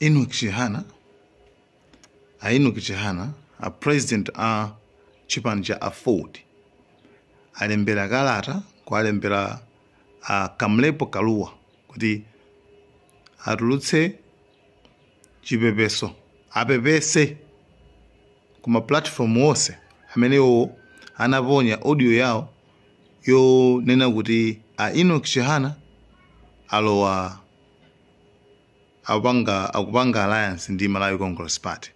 Enoch Chihana a president a chipani cha Afford alembera kalata kwa alembera a Kamlepo Kalua kuti atulutse chipepeso apepese kuma platform wose amenewo anaponya audio yawo yo nena kuti a Enoch Chihana alowa akupanga alliance ndi Malawi Congress Party.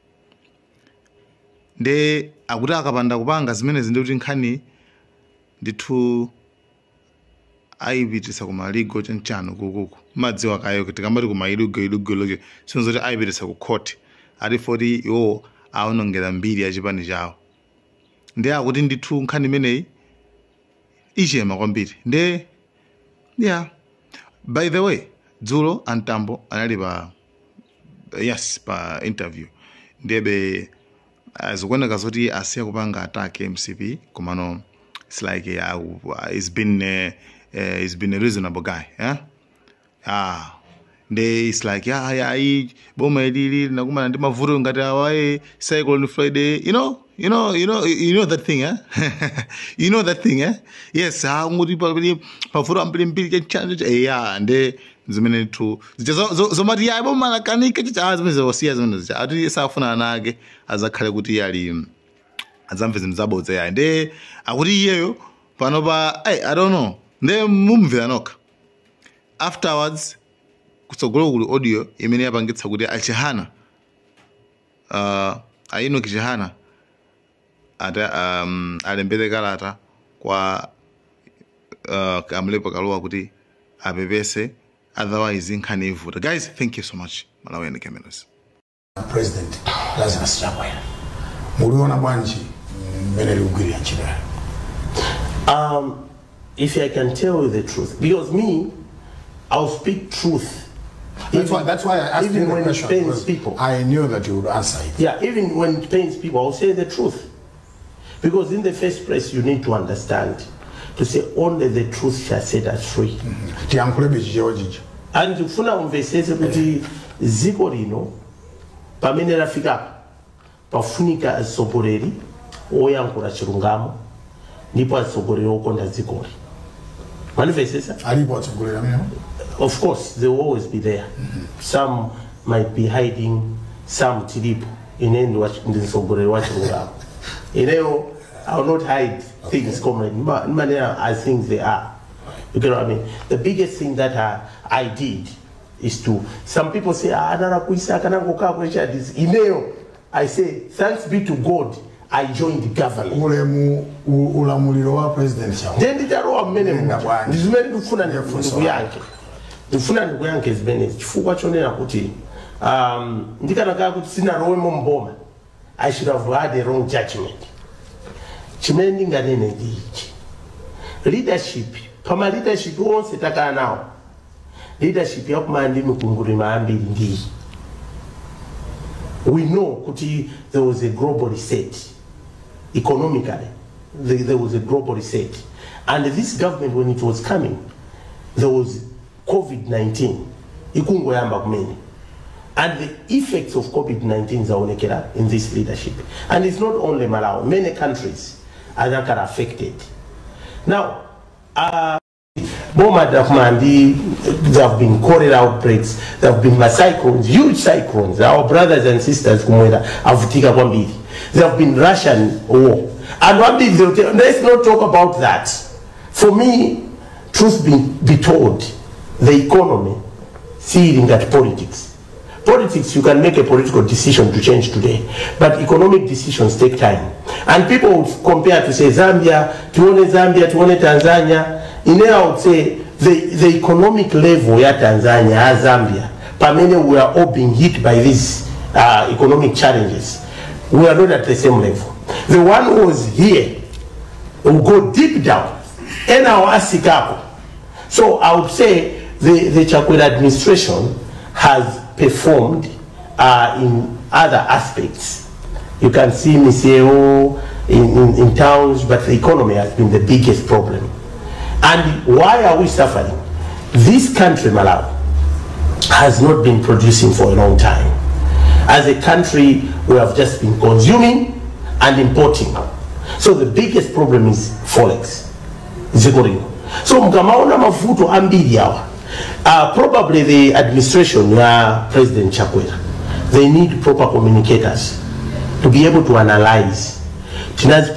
Nde akuti akapanda kupanga zimenezi ndi kuti nkhani ndithu ayipitisa kuma legal chanchano kukuku madziwa kayo kuti kambati kuma ilugo loje sinzo kuti ayipitisa ku court ati foti yo aonongera mbiri ya chipani chawo. Nde akuti ndithu nkhani imeneyi ichema kwambiri. Nde yeah, by the way, Dzulo Antambo anali pa interview ndebe azikuoneka zoti asiya kupanga attack MCP komano it's like he's been a reasonable guy, yeah. It's like yeah boma ilili nakumana ndi mavuto ngati awaye cycle Friday, you know that thing, you know that thing, yes, ngoti pavuto ambiri mbiri chanjo yeah. Nde zimene tu zomati ya boma lakanika chicha zimene zosiya zimene zicha ati safuna nake azakhale kuti yali azamve zinthu zabodza ya. Nde akuti iyeyo pano pa I don't know, nde mumvera nokha afterwards kutsogolo kuli audio imene yapangitsa kuti Chihana Enoch Chihana ata alembere kalata kwa Kamlepo Kalua kuti apepese, otherwise nkhani ivuta. Guys, thank you so much. Malawi and Cameras. President Lazarus Chakwera muliona bwanji mbele lugiri nchida. If I can tell you the truth, because me, I'll speak truth. That's why I asked even you the when question, it pains people. I knew that you would answer it. Yeah, even when it pains people, I'll say the truth. Because in the first place, you need to understand, to say only the truth shall set us free. And ufuna umvesese kuti ziko lino pamene lafika pafunika asogoleri oyankhula chilungamo ndipo asogoleri okonda zikoli. Manifesesa? Alipo asogoleri amene? Of course, they will always be there. Some might be hiding, some tilipo ineni ndisogoreri wa chilungamo. I will not hide things commonly. I think they are. You get what I mean? The biggest thing that I did is to, some people say, I say, thanks be to God, I joined the government. Then did I roll many more. This man to funa nduguyanke. Dufuna nduguyanke is Benes. Chifukwa chone na kuti. Ndikanakaa kuti sina rowe mboma. I should have had a wrong judgment. Chimeni nganene ndichi. Leadership. Pama leadership wonse takana now. Leadership yakumandi mukunguri maambiri ndi. We know kuti there was a global reset. Economically, there was a global reset. And this government, when it was coming, there was COVID-19. Ikungoyamba kumene. And the effects of COVID-19 zaonekera in this leadership. And it's not only Malawi, many countries are affected. Now, Boma Dafmandi, there have been cholera outbreaks, there have been cyclones, huge cyclones. Our brothers and sisters, there have been Russian war. And let's not talk about that. For me, truth be told, the economy, seeing that politics. Politics, you can make a political decision to change today, but economic decisions take time. And people compare to say Zambia, tuone Tanzania. In there, I would say the economic level ya Tanzania, Zambia, Pamene, we are all being hit by these economic challenges. We are not at the same level. The one who was here will go deep down. And our Asikapo. So I would say the Chakwera administration has performed in other aspects. You can see Miseo in towns, but the economy has been the biggest problem. And why are we suffering? This country, Malawi, has not been producing for a long time. As a country, we have just been consuming and importing. So the biggest problem is forex. So mkamaona mafuto ambili yawa. Probably the administration ya President Chakwera, they need proper communicators to be able to analyze. This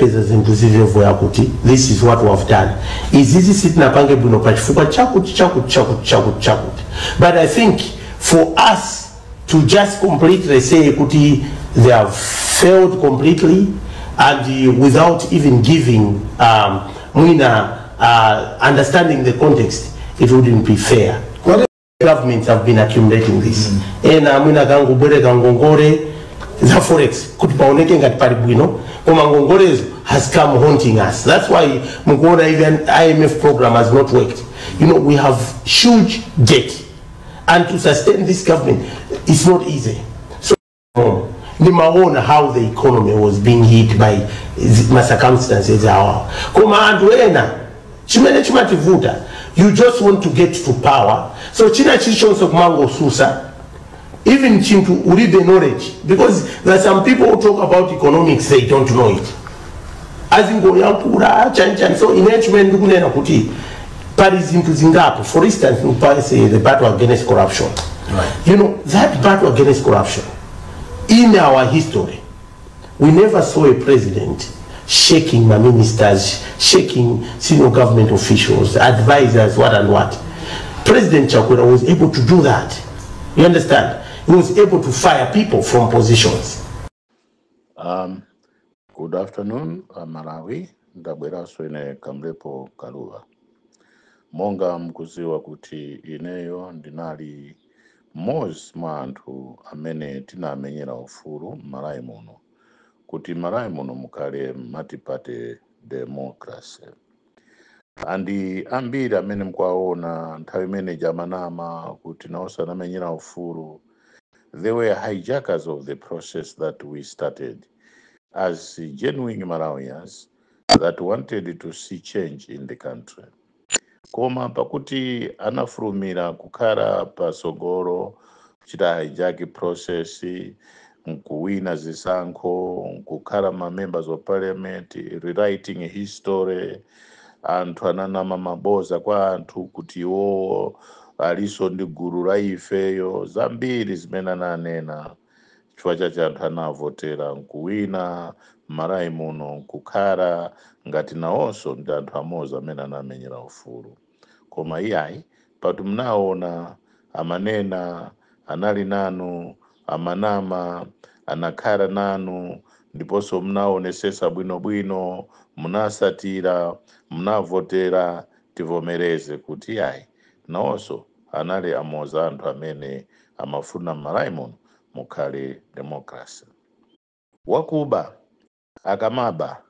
is what we have done. Is this sitting up and but I think for us to just completely say they have failed completely and without even giving understanding the context, it wouldn't be fair. Governments have been accumulating this. The forex has come haunting us. That's why even IMF program has not worked. We have huge debt, and to sustain this government, it's not easy. So, how the economy was being hit by my circumstances. You just want to get to power. So China Chichons of Mango Susa, even Chintu read the knowledge, because there are some people who talk about economics, they don't know it. As in Goyampura, Chan, so in H-Men, Paris into Zingapo, for instance, the battle against corruption. Right. That battle against corruption, in our history, we never saw a president shaking my ministers, shaking senior government officials, advisors, what and what. President Chakwera was able to do that. You understand? He was able to fire people from positions. Good afternoon, Malawi. Ndabwera swene Kamlepo Kaluwa. Monga mkuziwa kuti ineyo ndinali mmodzi mwa anthu amene tinamenyera ufulu Malawi muno. Kuti Malawi muno mukhale multi-party democracy. Andi ambiri amene mkuwaona nthawi imene jamanama kuti nawonso anamenyera ufulu, they were hijackers of the process that we started as genuine Malawians that wanted to see change in the country. Koma pakuti anafulumira kukhala pasogolo kuchita hijack process, nkuwina zisankho, nkukhala ma members of parliament, rewriting history, anthu ananama maboza kwa anthu kuti iwo aliso ndi gulu la ifeyo, zambiri zimene ananena chifukwa chache anthu anavotera nkuwina Malawi muno, nkukhala ngati nawonso ndi anthu amodzi amene anamenyera ufulu. Koma iyayi patu mnaona amanena, anali nanu, amanama, anakhala nanu, ndiponso mnaonesesa bwinobwino, munasatira, mnavotera, tivomereze kuti iyayi nawonso anali amodzi anthu amene amafuna Malawi muno mukhale democracy. Wakuba akamaba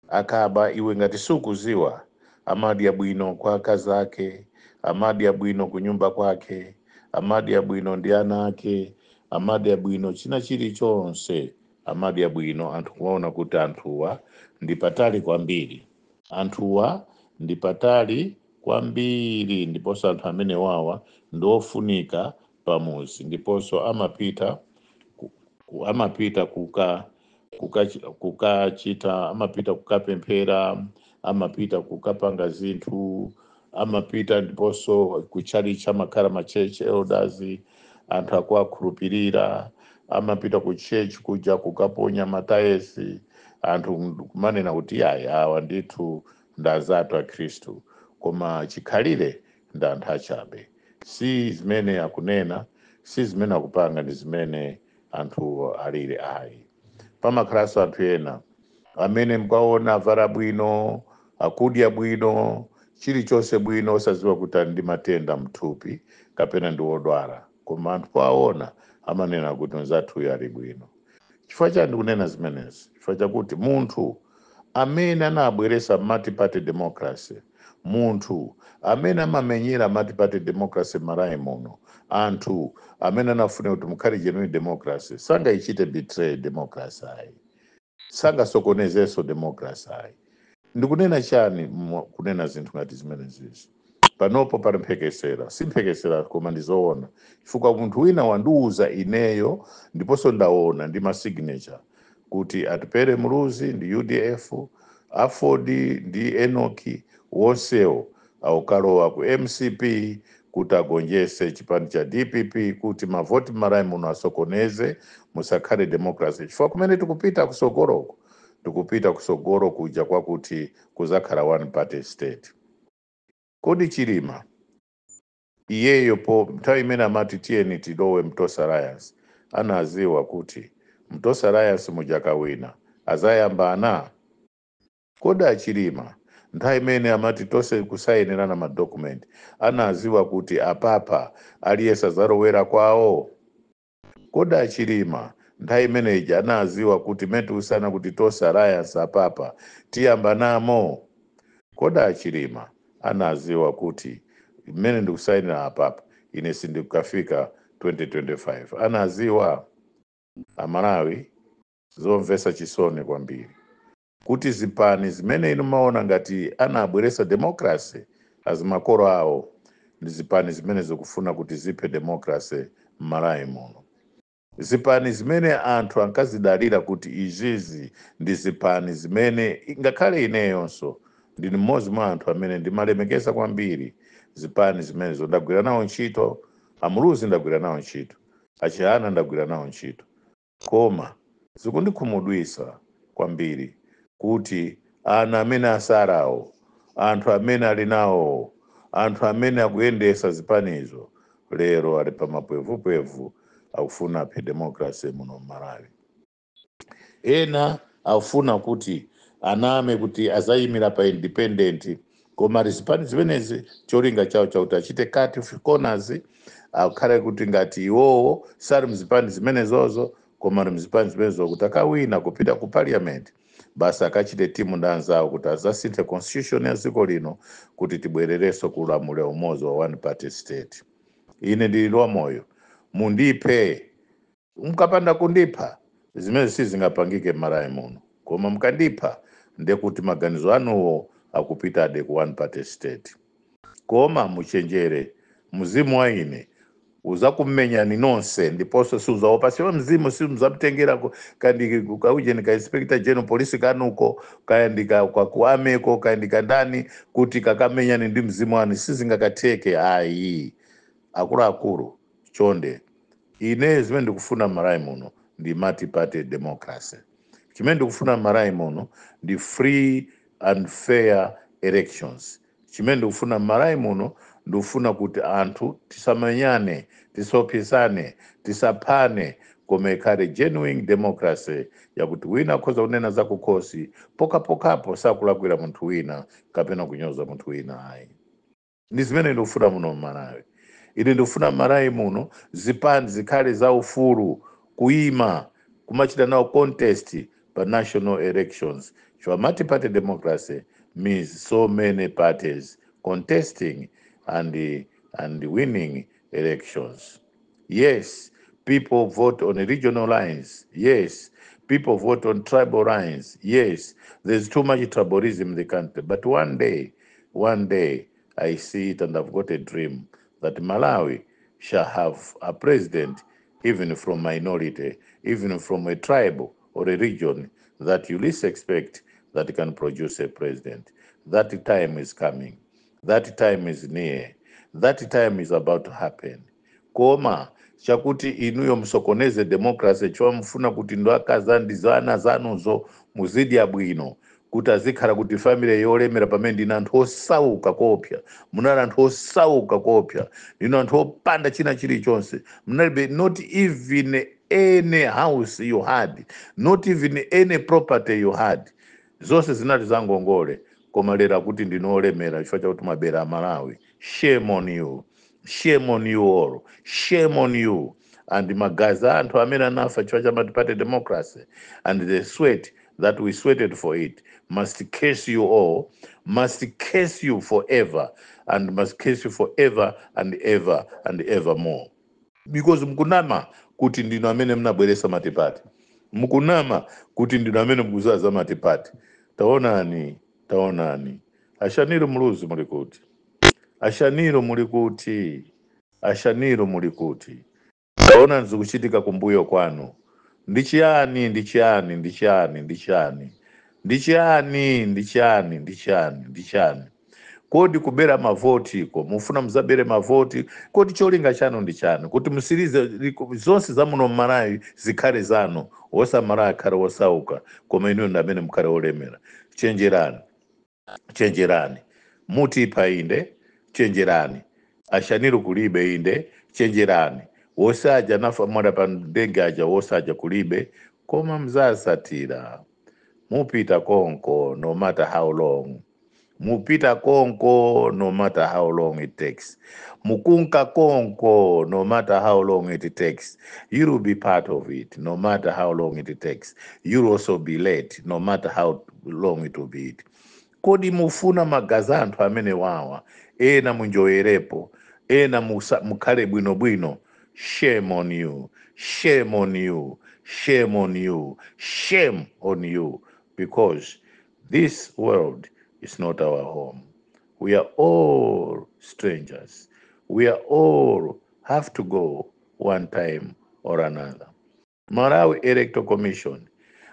akaba iwe ngati sukuziwa, amadya bwino kwa akazi ake, amadya bwino kunyumba kwake, amadya bwino ndi ana ake, amadya bwino china chilichonse, amadya bwino. Anthu kuona kuti anthuwa ndi patali kwambiri, anthuwa ndi patali kwambiri, ndiponso anthu amene wawa ndofunika pamuzi, ndiponso amapita kukachita, amapita kukapemphera, amapita kukapanga zinthu, amapita ndiponso kuchalicha makhala ma church elders, anthu akuwakhulupirira, amapita ku church kuja kukaponya matayesi, anthu kumanena kuti awa ndithu ndazatu a Khristu. Koma chikhalire ndi anthu achabe, si zimene akunena, si zimene akupanga, ndi zimene anthu alire ayi. Pamakhalanso anthu ena amene mkaona avala bwino, akudya bwino, chilichonse bwino, osaziwa kuti ali ndi matenda mthupi kapena ndi wodwala, koma anthu paona amanena kuti nzathu ali bwino. Chifukwa chani ndikunena zimenezi? Chifukwa chakuti munthu amene anabweresa multi-party democracy, munthu amene amamenyera multi-party democracy Malawi muno, anthu amene anafuna kuti mukhale genuine democracy, sangayichite betray democracy ayi, sangasokonezeso democracy ayi. Ndikunena chani kunena zinthu ngati zimenezi? panopo pali mphekesera, si mphekesera koma ndizoona, chifukwa munthu wina wandiuza ineyo ndiponso ndaona ndi masignature kuti atipere Muluzi ndi UDF, Afford ndi Enoki wonsewo awukalowa ku MCP kuti agonjese chipani cha DPP kuti mavoti marayi muno asokoneze musakhale democracy. Chifukwa kumene tikupita kusogoloko, tikupita kusogolo kuja kwakuti kuzakhala one party state. Kodi Chilima iyeyo po nthawi imene amati tiyeni tilowe Mtosa Alliance anaziwa kuti Mtosa Alliance mujakawina azayambana? Kodi Achilima nthawi imene amati tose kusayinirana madokumenti anaziwa kuti apapa aliyense azalowera kwawo? Kodi Achilima nthawi imene ija anaziwa kuti metusana kuti Tosa Alliance apapa tiyambanamo? Kodi Achilima anaziwa kuti imene ndikusayinira apapa ine sindikafika 2025? Anaziwa? Amalawi zomvesa chisoni kwambiri kuti zipani zimene inu maona ngati anabweresa democracy azimakolo awo ndi zipani zimene zikufuna kuti ziphe democracy m'Malawi muno. Zipani zimene anthu ankazidalira kuti izizi ndi zipani zimene ngakhale ineyonso ndini mmodzi mwa anthu amene ndimalemekeza kwambiri zipani zimene ndagwira nawo ntchito. Amuluzi ndagwira nawo ntchito, Achihana ndagwira nawo ntchito, koma zikundikhumudwisa kwambiri kuti ana amene asarawo, anthu amene ali nawo, anthu amene akuyendesa zipanizo lero ali pa mapwevupwevu akufuna aphe democracy muno m'Malawi. Ena akufuna kuti aname kuti azayimira pa independent, koma zipani zimenezi cholinga chawo chakuti achite cut of corners, akhale kuti ngati iwowo sali mzipani zimenezozo koma mzipani zimenezo kuti akawina kupita ku parliament basi akachite timu ndanzawo kuti azasinthe constitution ya dziko lino kuti tibwerereso kulamulira umodzi wa one party state. Ine ndilwa moyo mundiphe, mukapanda kundipha zimene sizingapangike m'Malawi muno, koma mukandipha ndekuti maganizo anuwo akupita ade ku one party state. Koma muchenjere, mzimu wa ine uzakumenyani nonse ndiponso siuzaopa siwa mzimu si mzamtengera kandi kaujeni ka inspector general police kanuko kaandika kwa kuameko kaandika ndani kuti kakamenyani ndi mzimu wani sizingakatheke. Ayi akulu chonde ine zimene ndikufuna m'Malawi muno ndi multi-party democracy. Chimene ndikufuna m'Malawi muno ndi free and fair elections. Chimene ndikufuna m'Malawi muno ndikufuna kuti anthu tisamenyane, tisopisane, tisaphane, koma ikhale genuine democracy yakuti wina akhoza kunena za kukhosi pokapo sakulakwira munthu wina kapena kunyoza munthu wina. Ayi ndi zimene ndikufuna muno m'Malawi. Ine ndikufuna m'Malawi muno zipani zikhale za ufulu kuima kumachita nawo contest pa national elections. So multi-party democracy means so many parties contesting and winning elections. Yes, people vote on regional lines. Yes, people vote on tribal lines. Yes, there's too much tribalism in the country. But one day, I see it and I've got a dream that Malawi shall have a president, even from minority, even from a tribe or a region that you least expect that can produce a president. That time is coming. That time is near. That time is about to happen. Koma chakuti inuyo msokoneze democracy chwa mfuna kuti ndo akazandizana zanuzo muzidi ya bwino kuti azikhala kuti family yolemera pamene ndina anthu osauka kopya, munali anthu osauka kopya, ndino anthu opanda china chilichonse, munalibe not even any house you had, not even any property you had, zonse zinali zangongole, koma lera kuti ndinolemera chifukwa chakuti mabera Malawi. Shame on you. Shame on you all. Shame on you. And magaza anthu amene anafa chifukwa cha multi-party democracy and the sweat that we sweated for it must curse you all, must curse you forever, and must curse you forever and ever and ever more. Because mkunama kuti ndino amene mnabweresa multi-party. Mkunama kuti ndino amene mkuzaza multi-party. Taonani. Ashaniro Muluzi mulikuti. Ashaniro mulikuti. Ashaniro mulikuti. Taona nzikuchitika kumbuyo kwanu. Ndichiani, ndichiani, ndichiani, ndichiani. Ndichiani, ndichiani, ndichiani, ndichiani. Kodi kubera mavoti ko mufuna mzabere mavoti kodi cholinga chano ndichani kuti musirize zonse za muno marayi zikhale zano wosa marayi akhale wosauka koma inu ndamene mukhale olemera. Chenjerani mutipa inde chenjerani Ashaniro kulibe inde chenjerani wosaja nafa mwada pa ndege aja wosaja kulibe koma mzasatira mupita konko no matter how long. Mupita konko no matter how long it takes. Mukunka konko no matter how long it takes. You will be part of it no matter how long it takes. You will also be late no matter how long it will be. Kodi mufuna magazantu amene wawa ena munjoyerepo ena mukhale bwino bwino. Shame on you. Shame on you. Shame on you. Shame on you. Because this world is not our home. We are all strangers. We are all have to go one time or another. Malawi Electoral Commission.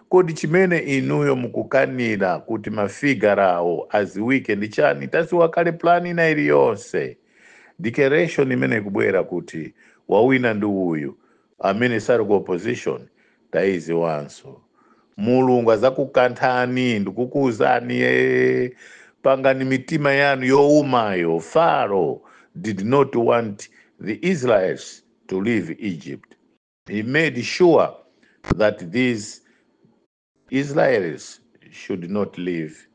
Kodi chimene inuyo mukukanira kuti mafigarawo aziwike ndi chani tasiwakale plani na iliyonse. Declaration imene kubwera kuti wawina ndi uyu amene sali ku opposition taizi wanso. Mulungu azakukanthani ndikukuuzani pangani mitima yanu youmayo. Pharaoh did not want the Israelites to leave Egypt. He made sure that these Israelis should not leave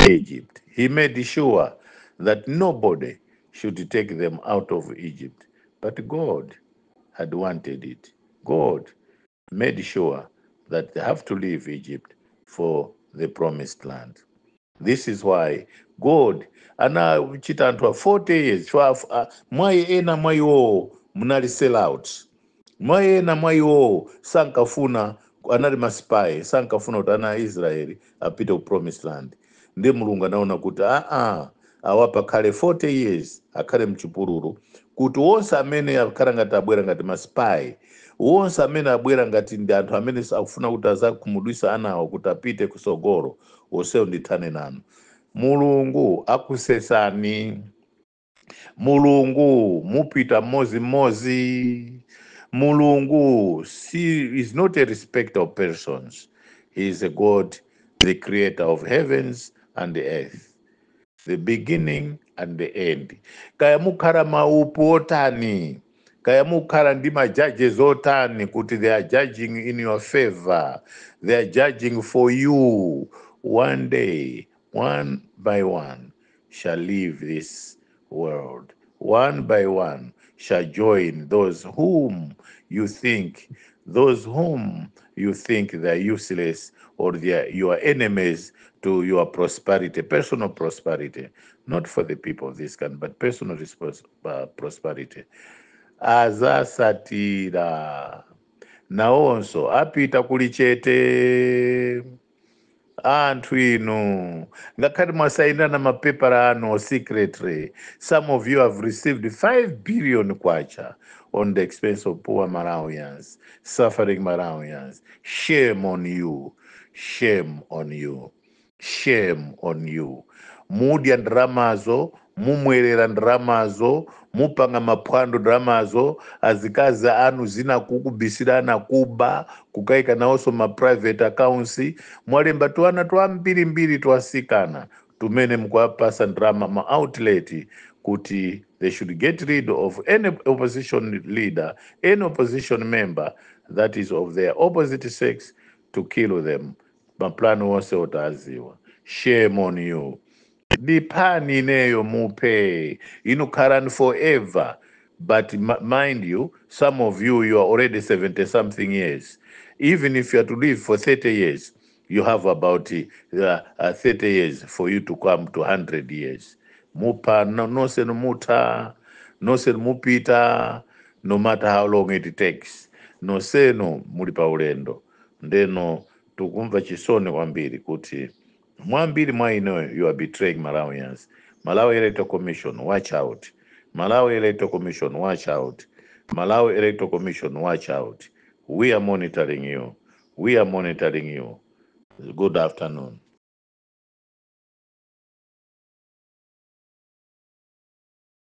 Egypt. He made sure that nobody should take them out of Egypt. But God had wanted it. God made sure that they have to leave Egypt for the promised land. This is why God anachita anthu 40 years mwayi ena mwayiwo munali sell out. Mwayi ena mwayiwo sankafuna anali masipayi sankafuna kuti ana Israeli apite ku promised land. Ndi Mulungu anaona kuti awapa khale 40 years akhale mchipululu kuti wonse amene akhala ngati abwera ngati masipayi wonse amene abwera ngati ndi anthu amene akufuna kuti azakumudwisa anawo kuti apite kusogolo wonsewo ndithane nanu. Mulungu akusesani. Mulungu mupita mmodzi. Mulungu is not a respecter of persons. He is a God, the creator of heavens and the earth, the beginning and the end. Kaya mukhala maupu otani, kaya mukhala ndi majudges otani kuti they are judging in your favor, they are judging for you. One day, one by one, shall leave this world. One by one shall join those whom you think they are useless or they are your enemies to your prosperity, personal prosperity, not for the people of this country, but personal prosperity. Azasatira naonso apita kulichete anthu inu ngakhale mwasainana mapepala ano secretly. Some of you have received 5 billion kwacha on the expense of poor Malawians, suffering Malawians. Shame on you. Shame on you. Shame on you. Mudya ndramazo, mumwerera ndramazo, mupanga maphwando ndramazo, azikazi anu zina kukubisirana kuba, kukaika naoso ma private accounts, mwalemba tuana twambirimbiri twasikana, tumene mkwapasa ndrama ma outlet, kuti they should get rid of any opposition leader, any opposition member that is of their opposite sex to kill them. Maplano wonse otaziwa. Shame on you. Dipani neyo mupe. Inukaran forever. But mind you, some of you are already 70 something years. Even if you are to live for 30 years, you have about 30 years for you to come to 100 years. Mupa no sen muta, no sen mupita, no matter how long it takes. No seno mulipa ulendo. Ndeno tukumva chisoni kwambiri kuti mwambiri mwa ino you are betraying Malawians. Malawi Electoral Commission, watch out. Malawi Electoral Commission, watch out. Malawi Electoral Commission, watch out. We are monitoring you. We are monitoring you. Good afternoon.